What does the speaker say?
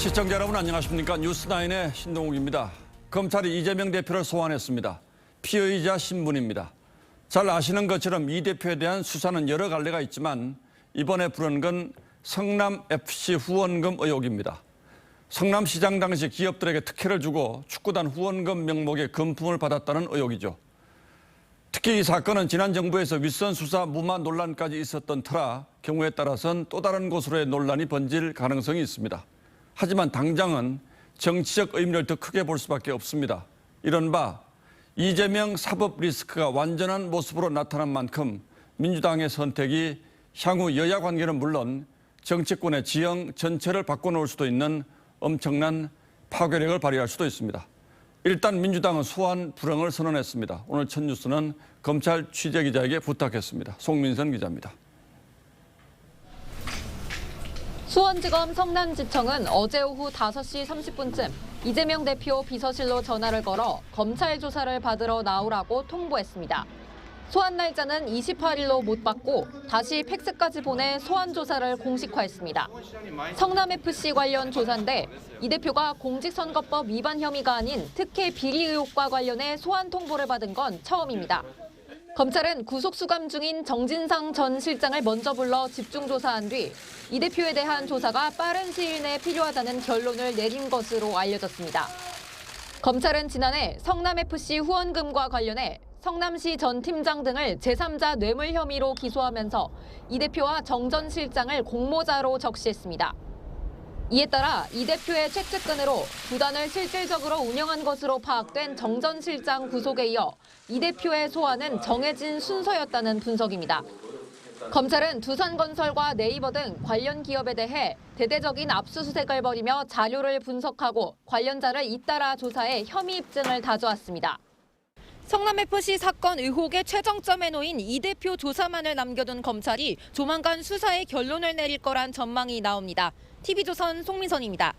시청자 여러분 안녕하십니까. 뉴스9의 신동욱입니다. 검찰이 이재명 대표를 소환했습니다. 피의자 신분입니다. 잘 아시는 것처럼 이 대표에 대한 수사는 여러 갈래가 있지만 이번에 부른 건 성남FC 후원금 의혹입니다. 성남시장 당시 기업들에게 특혜를 주고 축구단 후원금 명목의 금품을 받았다는 의혹이죠. 특히 이 사건은 지난 정부에서 윗선 수사 무마 논란까지 있었던 터라 경우에 따라선 또 다른 곳으로의 논란이 번질 가능성이 있습니다. 하지만 당장은 정치적 의미를 더 크게 볼 수밖에 없습니다. 이른바 이재명 사법 리스크가 완전한 모습으로 나타난 만큼 민주당의 선택이 향후 여야 관계는 물론 정치권의 지형 전체를 바꿔놓을 수도 있는 엄청난 파괴력을 발휘할 수도 있습니다. 일단 민주당은 소환 불응을 선언했습니다. 오늘 첫 뉴스는 검찰 취재기자에게 부탁했습니다. 송민선 기자입니다. 수원지검 성남지청은 어제 오후 5시 30분쯤 이재명 대표 비서실로 전화를 걸어 검찰 조사를 받으러 나오라고 통보했습니다. 소환 날짜는 28일로 못 받고 다시 팩스까지 보내 소환 조사를 공식화했습니다. 성남FC 관련 조사인데 이 대표가 공직선거법 위반 혐의가 아닌 특혜 비리 의혹과 관련해 소환 통보를 받은 건 처음입니다. 검찰은 구속수감 중인 정진상 전 실장을 먼저 불러 집중 조사한 뒤 이 대표에 대한 조사가 빠른 시일 내에 필요하다는 결론을 내린 것으로 알려졌습니다. 검찰은 지난해 성남FC 후원금과 관련해 성남시 전 팀장 등을 제3자 뇌물 혐의로 기소하면서 이 대표와 정 전 실장을 공모자로 적시했습니다. 이에 따라 이 대표의 최측근으로 구단을 실질적으로 운영한 것으로 파악된 정 전 실장 구속에 이어 이 대표의 소환은 정해진 순서였다는 분석입니다. 검찰은 두산건설과 네이버 등 관련 기업에 대해 대대적인 압수수색을 벌이며 자료를 분석하고 관련자를 잇따라 조사해 혐의 입증을 다져왔습니다. 성남FC 사건 의혹의 최정점에 놓인 이 대표 조사만을 남겨둔 검찰이 조만간 수사의 결론을 내릴 거란 전망이 나옵니다. TV조선 송민선입니다.